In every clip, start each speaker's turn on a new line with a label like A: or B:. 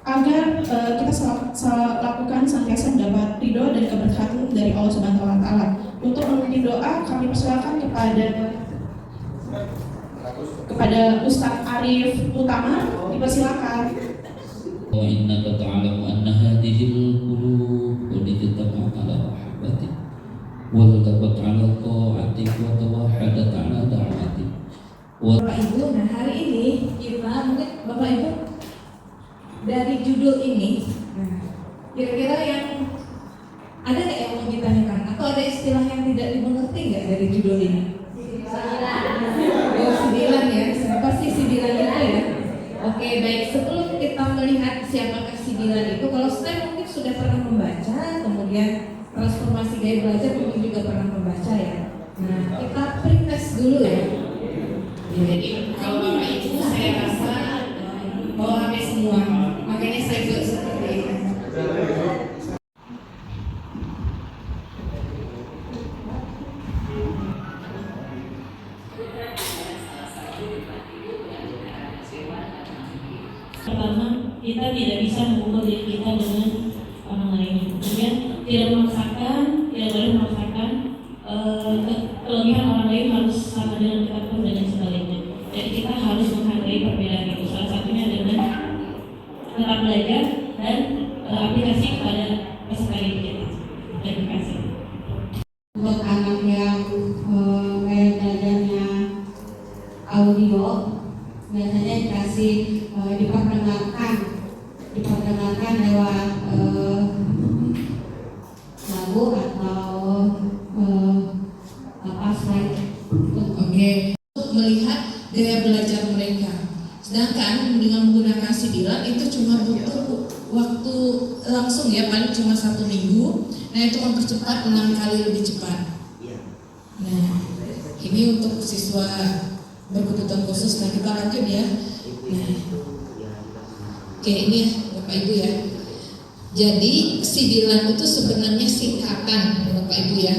A: agar kita lakukan senantiasa mendapat ridho dan keberkatan dari Allah Subhanahu wa taala. Untuk memimpin doa kami persilakan kepada Ustadz Arif Utama, dipersilakan.
B: Wa innaka ta'lamu anna hadhil qulub ijtama'at 'ala rahmatik wal tabat 'ala ta'atik wa tawahadat 'ala da'watik.
C: Bapak Ibu, nah hari ini kita mungkin Bapak Ibu dari judul ini, nah kira-kira yang ada nggak yang mau ditanyakan atau ada istilah yang tidak dimengerti nggak dari judul ini? Sembilan ya, pasti sembilan itu ya. Oke, baik, sebelum kita melihat siapakah sembilan itu, kalau saya mungkin sudah pernah membaca, kemudian transformasi gaya belajar mungkin juga pernah membaca ya. Nah, kita pretest dulu ya. Jadi kalau Bapak Ibu saya rasa bawa HP semua, makanya saya buat seperti ini.
D: Pertama, kita tidak bisa mengukur diri kita dengan orang lain. Kemudian tidak boleh memaksakan kelebihan orang lain harus sama dengan kita pun dan sebagainya. Jadi kita harus menghargai perbedaan itu. Salah satunya dengan tetap belajar dan aplikasi kepada keseharian kita. Terima kasih.
E: Untuk anak yang gaya belajarnya audio, biasanya dikasih diperdengarkan lewat lagu atau slide.
C: Oke, untuk melihat gaya belajar mereka. Sedangkan dengan menggunakan sidiran itu cuma butuh waktu langsung ya, paling cuma 1 minggu. Nah itu mempercepat 6 kali lebih cepat. Nah ini untuk siswa berkebutuhan khusus. Nah kita lanjut ya. Nah, oke ini ya Bapak Ibu ya. Jadi sidiran itu sebenarnya singkatan Bapak Ibu ya.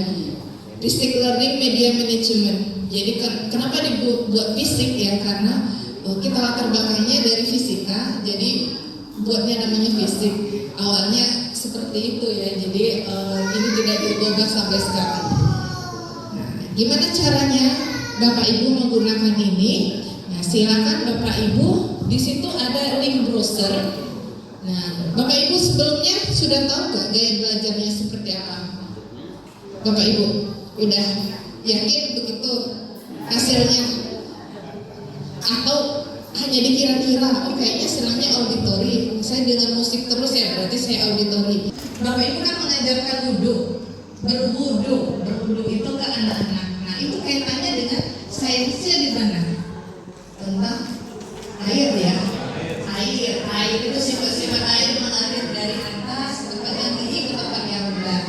C: District Learning Media Management. Jadi kenapa dibuat fisik ya, karena kita latar belakangnya dari fisika, jadi buatnya namanya fisik. Awalnya seperti itu ya, jadi ini tidak diubah sampai sekarang. Nah, gimana caranya Bapak Ibu menggunakan ini? Nah, silakan Bapak Ibu, di situ ada link browser. Nah, Bapak Ibu sebelumnya sudah tahu nggak gaya belajarnya seperti apa? Bapak Ibu udah yakin begitu hasilnya? Atau hanya dikira-kira, oh kayaknya istilahnya auditori, saya dengan musik terus ya, berarti saya auditori. Bapak Ibu kan mengajarkan berwudu itu ke anak-anak. Nah itu kaitannya dengan sainsnya di mana? Tentang air ya. Air itu sifat-sifat air mengalir dari atas ke tempat yang tinggi ke tempat yang rendah.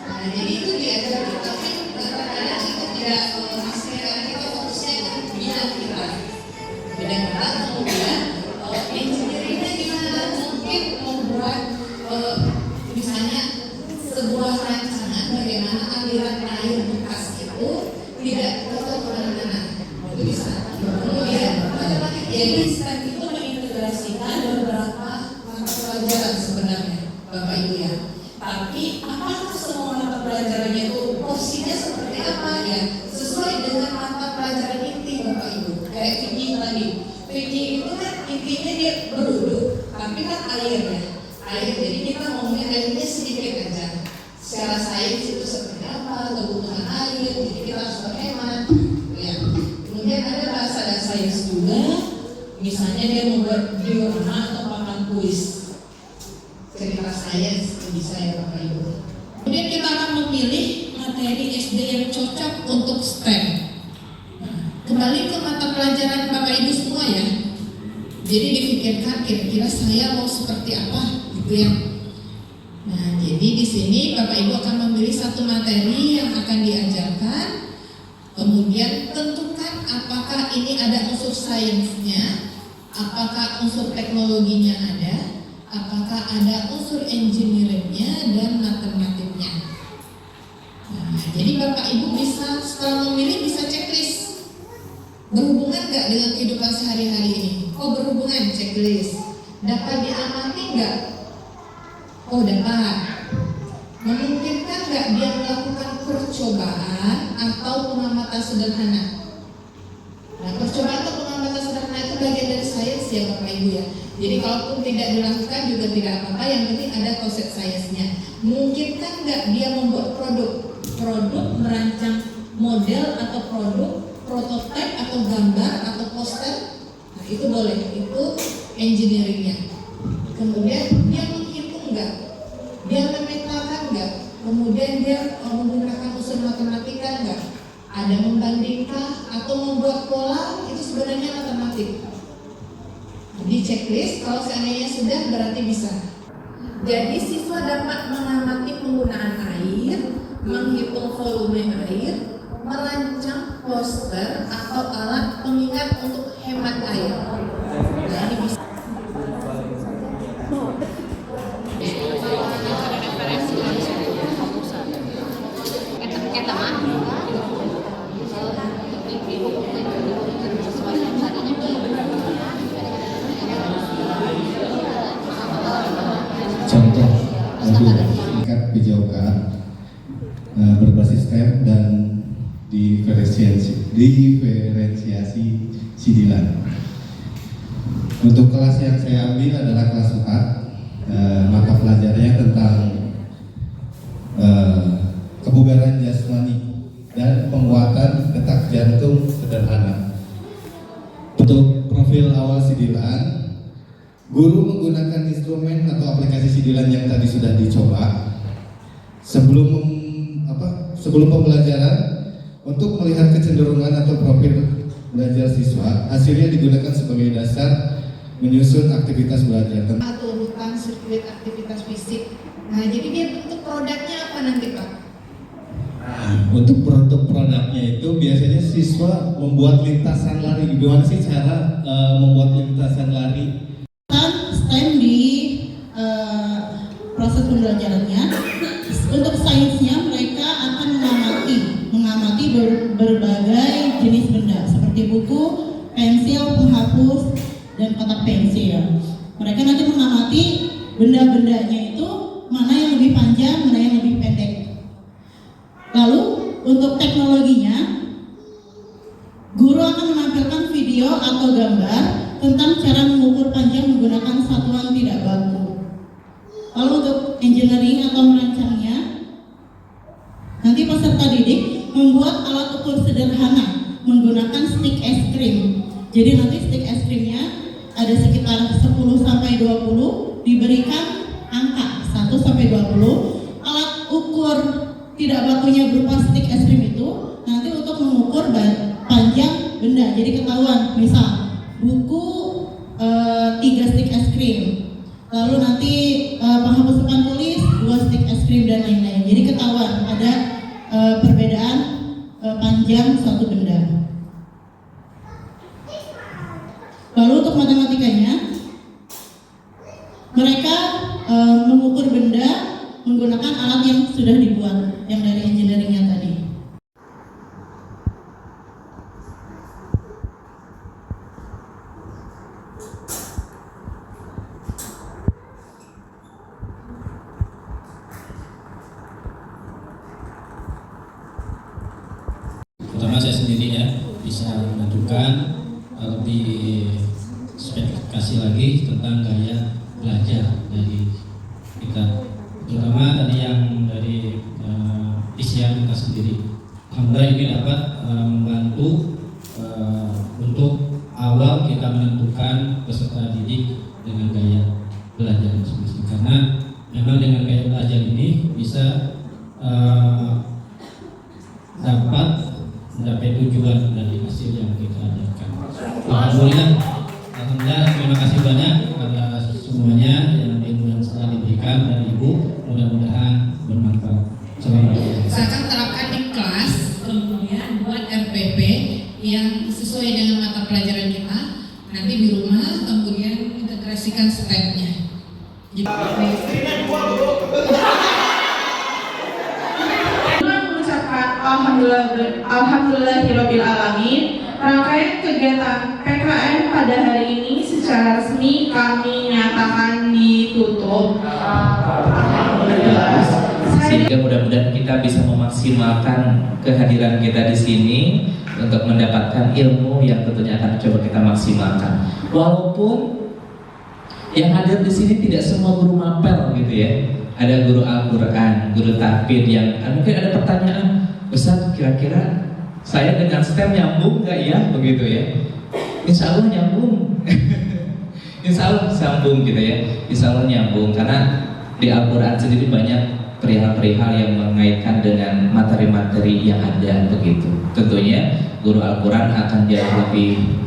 C: Nah jadi itu diajarkan, tapi kadang-kadang itu tidak hasilnya, karena kita fokusnya ke bidang kita. Kemudian engineeringnya gimana? Mungkin membuat misalnya sebuah rancangan bagaimana aliran air bekas itu tidak kotor kemana-mana. Itu bisa. Kemudian jadi STEM itu mengintegrasikan beberapa mata pelajaran sebenarnya Bapak Ibu ya. Tapi apakah semua mata pelajarannya itu porsinya seperti apa ya? Sesuai dengan mata pelajaran inti Bapak Ibu. Kayak fikih tadi. Fikih itu kan intinya dia berwudu, tapi kan air ya. Air, jadi kita ngomongin airnya sedikit aja. Secara sains itu seperti apa, kebutuhan air, jadi kita harus berhemat. Ya. Kemudian ada bahasa dan sains juga. Misalnya dia membuat diorama atau papan kuis. Cerita sains itu bisa ya Bapak Ibu. Kemudian kita akan memilih materi SD yang cocok untuk STEM. Kembali ke mata pelajaran Bapak Ibu semua ya. Jadi dipikirkan kira-kira saya mau seperti apa gitu ya. Nah, jadi di sini Bapak Ibu akan memilih satu materi yang akan diajarkan. Kemudian tentukan apakah ini ada unsur sainsnya, apakah unsur teknologinya ada, apakah ada unsur engineeringnya dan matematiknya. Nah, jadi Bapak Ibu bisa setelah memilih bisa checklist. Berhubungan nggak dengan kehidupan sehari-hari ini? Oh berhubungan, checklist. Dapat diamati nggak? Oh, dapat. Memungkinkan nggak dia melakukan percobaan atau pengamatan sederhana? Nah, percobaan atau pengamatan sederhana itu bagian dari sains ya Bapak Ibu ya. Jadi kalaupun tidak dilakukan juga tidak apa-apa, yang penting ada konsep sainsnya. Mungkinkan nggak dia membuat produk, merancang model atau produk, prototipe atau gambar atau poster? Nah, itu boleh, itu engineeringnya. Kemudian dia menghitung nggak? Dia memetakan nggak? Kemudian dia menggunakan unsur matematika nggak? Ada membandingkan atau membuat pola, itu sebenarnya matematik. Di checklist, kalau seandainya sudah berarti bisa. Jadi siswa dapat mengamati penggunaan air, menghitung volume air, merancang poster atau alat pengingat untuk hemat air. Nah, ini bisa.
F: Contoh mobil tingkat PJOK berbasis STEM dan diferensiasi sidilan. Untuk kelas yang saya ambil adalah kelas 4, mata pelajarannya tentang kebugaran jasmani dan penguatan detak jantung sederhana. Untuk profil awal sidilan, guru menggunakan instrumen atau aplikasi sidilan yang tadi sudah dicoba sebelum pembelajaran untuk melihat kecenderungan atau profil belajar siswa. Hasilnya digunakan sebagai dasar menyusun aktivitas belajar.
C: Atau urutan sirkuit aktivitas fisik. Nah, jadi dia bentuk produknya apa nanti Pak?
F: Untuk produknya itu biasanya siswa membuat lintasan lari. Gimana sih cara membuat lintasan lari?
A: STEM di proses pembelajarannya. Untuk sainsnya mereka akan mengamati berbagai jenis benda seperti buku, pensil, penghapus, dan kotak pensil. Mereka nanti mengamati benda-bendanya itu mana yang lebih panjang, mana yang lebih pendek. Lalu untuk teknologinya, guru akan menampilkan video atau gambar tentang cara mengukur panjang menggunakan satuan tidak baku. Lalu untuk engineering atau merancangnya, nanti peserta didik membuat alat ukur sederhana menggunakan stick es krim. Jadi nanti stick es krimnya ada sekitar 10-20, diberikan angka 1-20. Alat ukur tidak bakunya berupa stick es krim itu nanti untuk mengukur panjang benda. Jadi ketahuan, misal buku 3 stick es krim, lalu nanti penghapus papan tulis 2 stick es krim dan lain-lain. Jadi ketahuan ada perbedaan panjang suatu benda. Lalu untuk matematikanya, mereka mengukur benda menggunakan alat yang sudah dibuat, yang dari engineeringnya tadi.
B: Pertama saya sendiri ya bisa menentukan lebih spesifikasi lagi tentang gaya belajar dari kita, terutama tadi yang dari isian kita sendiri. Alhamdulillah ini dapat membantu untuk awal kita menentukan peserta didik dengan gaya belajar masing-masing, karena memang dengan gaya belajar ini bisa dapat mencapai tujuan dari hasil yang kita ajarkan. Alhamdulillah, terima kasih banyak kepada semuanya yang ilmu yang telah diberikan dari Ibu, mudah-mudahan bermanfaat. Assalamualaikum.
C: Misalkan terapkan di kelas, kemudian buat RPP yang sesuai dengan mata pelajaran kita. Nanti di rumah kemudian integrasikan stepnya.
A: Alhamdulillahirabbil alamin. Rangkaian kegiatan PKN pada hari ini secara resmi kami nyatakan
G: Bagus. Sehingga mudah-mudahan kita bisa memaksimalkan kehadiran kita di sini untuk mendapatkan ilmu yang tentunya akan coba kita maksimalkan. Walaupun yang hadir di sini tidak semua guru mapel gitu ya. Ada guru Al-Quran, guru tahfidz yang mungkin ada pertanyaan, Ustaz, kira-kira saya dengan STEM nyambung nggak ya, begitu ya? Insya Allah nyambung. Insya Allah sambung gitu ya. Insya Allah nyambung karena di Al-Quran sendiri banyak perihal-perihal yang mengaitkan dengan materi-materi yang ada begitu. Tentunya guru Al-Quran akan jauh lebih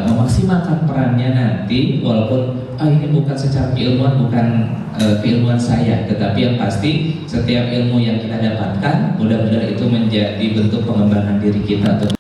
G: memaksimalkan perannya nanti, walaupun ini bukan secara keilmuan, bukan keilmuan saya, tetapi yang pasti setiap ilmu yang kita dapatkan mudah-mudahan itu menjadi bentuk pengembangan diri kita untuk